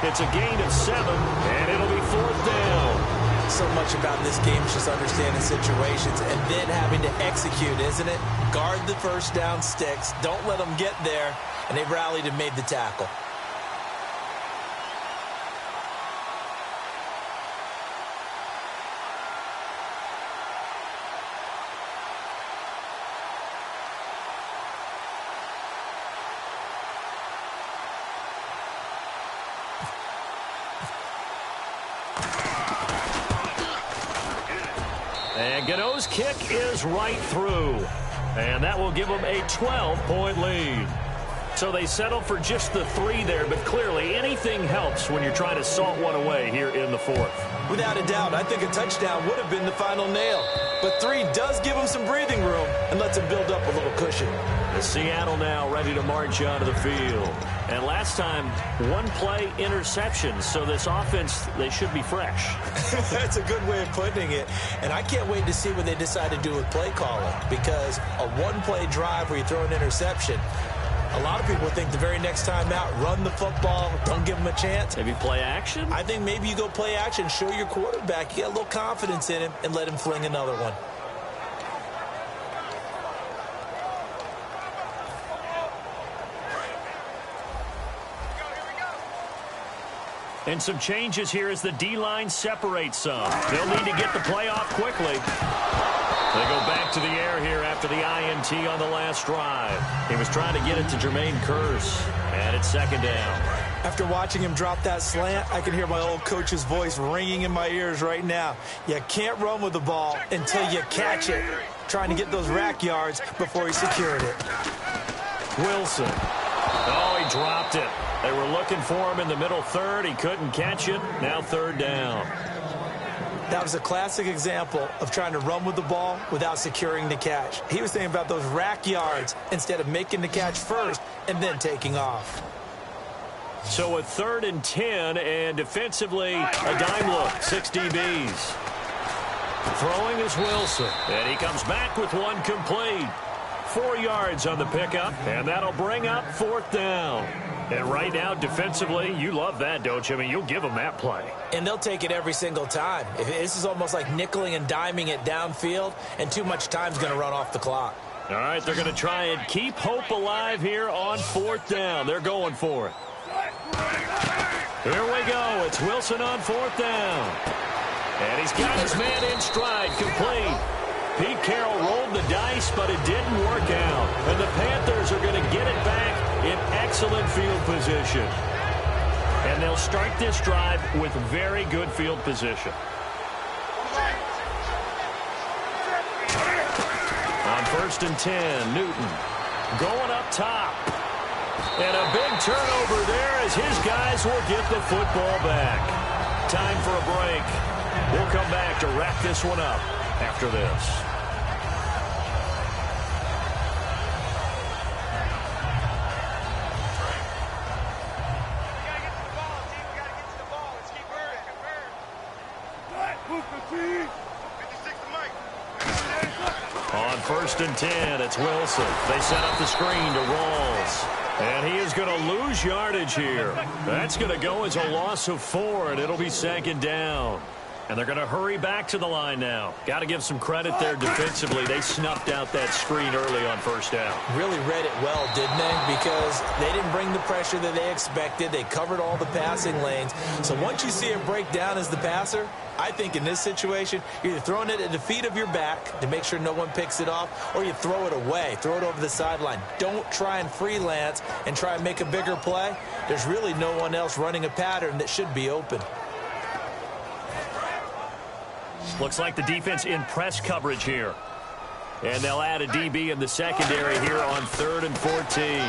It's a gain of 7, and it'll be fourth down. So much about this game is just understanding situations and then having to execute, isn't it? Guard the first down sticks. Don't let them get there. And they rallied and made the tackle. And Gano's kick is right through. And that will give them a 12-point lead. So they settle for just the 3 there, but clearly anything helps when you're trying to salt one away here in the fourth. Without a doubt, I think a touchdown would have been the final nail. But 3 does give them some breathing room and lets them build up a little cushion. The Seattle now ready to march out of the field. And last time, 1 play interception. So this offense, they should be fresh. That's a good way of putting it. And I can't wait to see what they decide to do with play calling. Because a 1-play drive where you throw an interception, a lot of people think the very next time out, run the football, don't give them a chance. Maybe play action? I think maybe you go play action, show your quarterback, you get a little confidence in him, and let him fling another one. And some changes here as the D-line separates some. They'll need to get the play off quickly. They go back to the air here after the INT on the last drive. He was trying to get it to Jermaine Kearse, and it's second down. After watching him drop that slant, I can hear my old coach's voice ringing in my ears right now. You can't run with the ball until you catch it. Trying to get those rack yards before he secured it. Wilson. Oh, he dropped it. They were looking for him in the middle third. He couldn't catch it. Now third down. That was a classic example of trying to run with the ball without securing the catch. He was thinking about those rack yards instead of making the catch first and then taking off. So a 3rd and 10, and defensively, a dime look, 6 DBs. Throwing is Wilson, and he comes back with 1 complete. 4 yards on the pickup, and that'll bring up fourth down. And right now, defensively, you love that, don't you? I mean, you'll give them that play. And they'll take it every single time. This is almost like nickeling and diming it downfield, and too much time's going to run off the clock. All right, they're going to try and keep hope alive here on fourth down. They're going for it. Here we go. It's Wilson on fourth down. And he's got his man in stride, complete. Pete Carroll rolled the dice, but it didn't work out. And the Panthers are going to get it back in excellent field position. And they'll start this drive with very good field position. First and 10, Newton going up top. And a big turnover there as his guys will get the football back. Time for a break. We'll come back to wrap this one up after this. On first and 10, it's Wilson. They set up the screen to Rawls. And he is going to lose yardage here. That's going to go as a loss of 4, and it'll be second down. And they're going to hurry back to the line now. Got to give some credit there defensively. They snuffed out that screen early on first down. Really read it well, didn't they? Because they didn't bring the pressure that they expected. They covered all the passing lanes. So once you see it break down as the passer, I think in this situation, you're either throwing it at the feet of your back to make sure no one picks it off, or you throw it away, throw it over the sideline. Don't try and freelance and try and make a bigger play. There's really no one else running a pattern that should be open. Looks like the defense in press coverage here. And they'll add a DB in the secondary here on 3rd and 14.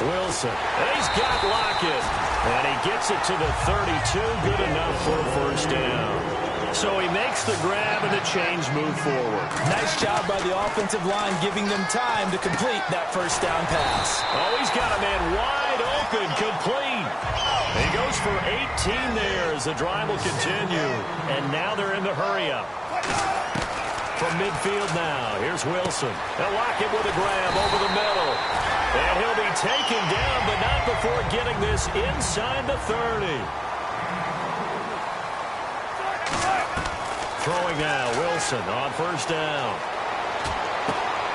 Wilson, and he's got Lockett. And he gets it to the 32, good enough for a first down. So he makes the grab and the change move forward. Nice job by the offensive line giving them time to complete that first down pass. Oh, he's got a man wide open, complete. He goes for 18 there as the drive will continue. And now they're in the hurry-up. From midfield now, here's Wilson. They'll lock it with a grab over the middle. And he'll be taken down, but not before getting this inside the 30. Throwing now, Wilson on first down.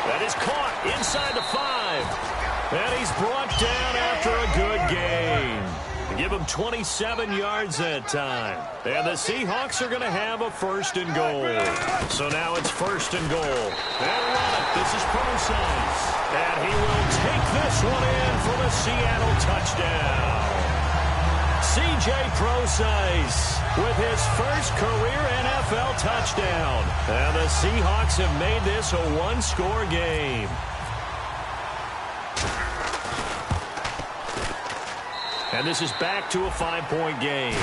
That is caught inside the 5. And he's brought down after a good gain. Give him 27 yards that time. And the Seahawks are going to have a first and goal. So now it's first and goal. And run it. This is Procise. And he will take this one in for the Seattle touchdown. C.J. Procise with his first career NFL touchdown. And the Seahawks have made this a one-score game. And this is back to a 5-point game.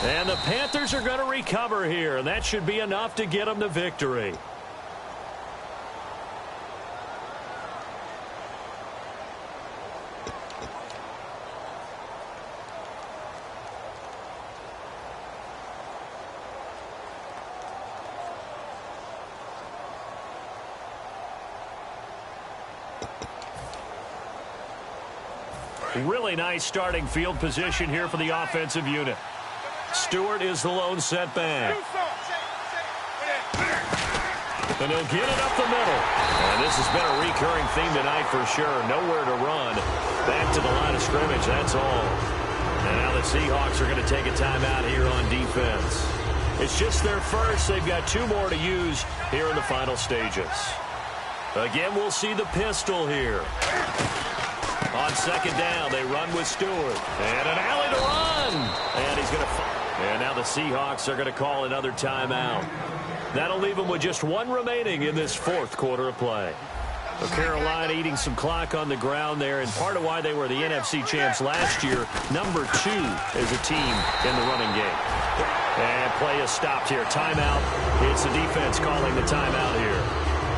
And the Panthers are going to recover here, and that should be enough to get them the victory. Really nice starting field position here for the offensive unit. Stewart is the lone setback. And he'll get it up the middle. And this has been a recurring theme tonight for sure. Nowhere to run. Back to the line of scrimmage, that's all. And now the Seahawks are going to take a timeout here on defense. It's just their first. They've got 2 more to use here in the final stages. Again, we'll see the pistol here. On second down, they run with Stewart. And an alley to run. And he's going to... And now the Seahawks are going to call another timeout. That'll leave them with just 1 remaining in this 4th quarter of play. So Carolina eating some clock on the ground there, and part of why they were the NFC champs last year, number 2 as a team in the running game. And play is stopped here. Timeout. It's the defense calling the timeout here.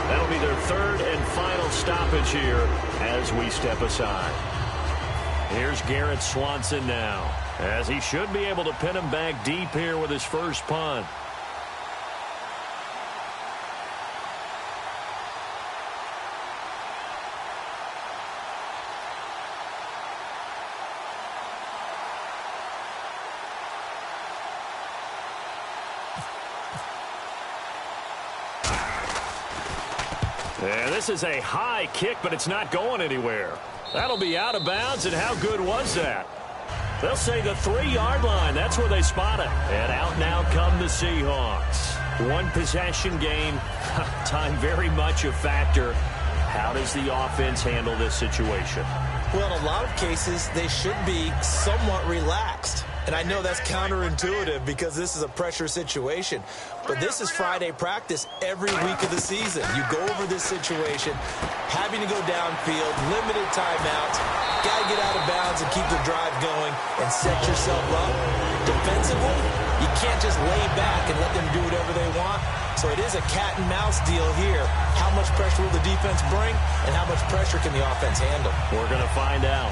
That'll be their 3rd and final stoppage here as we step aside. Here's Garrett Swanson now, as he should be able to pin him back deep here with his first punt. And this is a high kick, but it's not going anywhere. That'll be out of bounds, and how good was that? They'll say the 3-yard line. That's where they spot it. And out now come the Seahawks. One possession game. Time very much a factor. How does the offense handle this situation? Well, in a lot of cases, they should be somewhat relaxed. And I know that's counterintuitive because this is a pressure situation. But this is Friday practice every week of the season. You go over this situation, having to go downfield, limited timeouts, got to get out of bounds and keep the drive going and set yourself up. Defensively, you can't just lay back and let them do whatever they want. So it is a cat and mouse deal here. How much pressure will the defense bring and how much pressure can the offense handle? We're going to find out.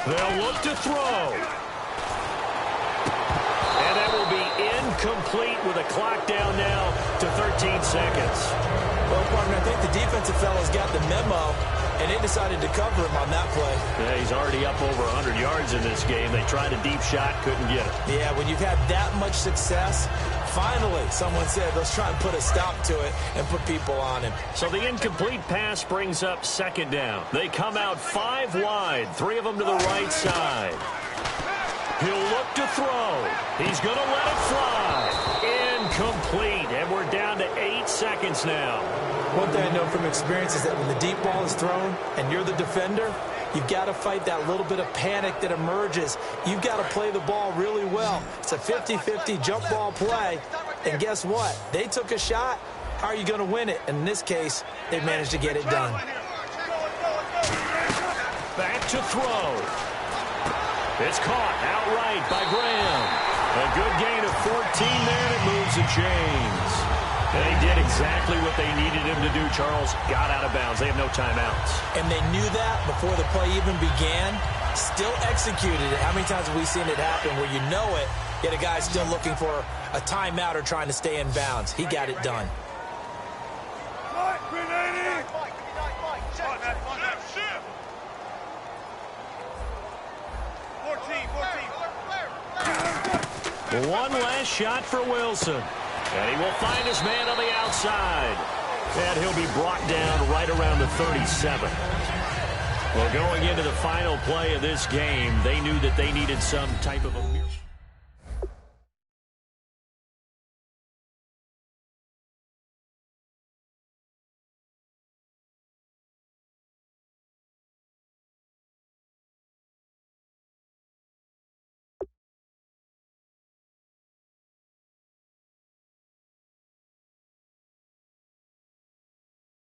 They'll look to throw. And that will be incomplete with a clock down now to 13 seconds. Well, partner, I think the defensive fellas got the memo, and they decided to cover him on that play. Yeah, he's already up over 100 yards in this game. They tried a deep shot, couldn't get it. Yeah, when you've had that much success, finally, someone said, let's try and put a stop to it and put people on him. So the incomplete pass brings up second down. They come out 5 wide, 3 of them to the right side. He'll look to throw. He's going to let it fly. Incomplete, and we're down to 8 seconds now. One thing I know from experience is that when the deep ball is thrown and you're the defender, you've got to fight that little bit of panic that emerges. You've got to play the ball really well. It's a 50-50 jump ball play. And guess what? They took a shot. How are you going to win it? And in this case, they managed to get it done. Back to throw. It's caught outright by Graham. A good gain of 14 there, and it moves the chains. And he did exactly what they needed him to do, Charles. Got out of bounds. They have no timeouts. And they knew that before the play even began. Still executed it. How many times have we seen it happen where you know it, yet a guy's still looking for a timeout or trying to stay in bounds? He got it done. One last shot for Wilson. And he will find his man on the outside. And he'll be brought down right around the 37. Well, going into the final play of this game, they knew that they needed some type of a...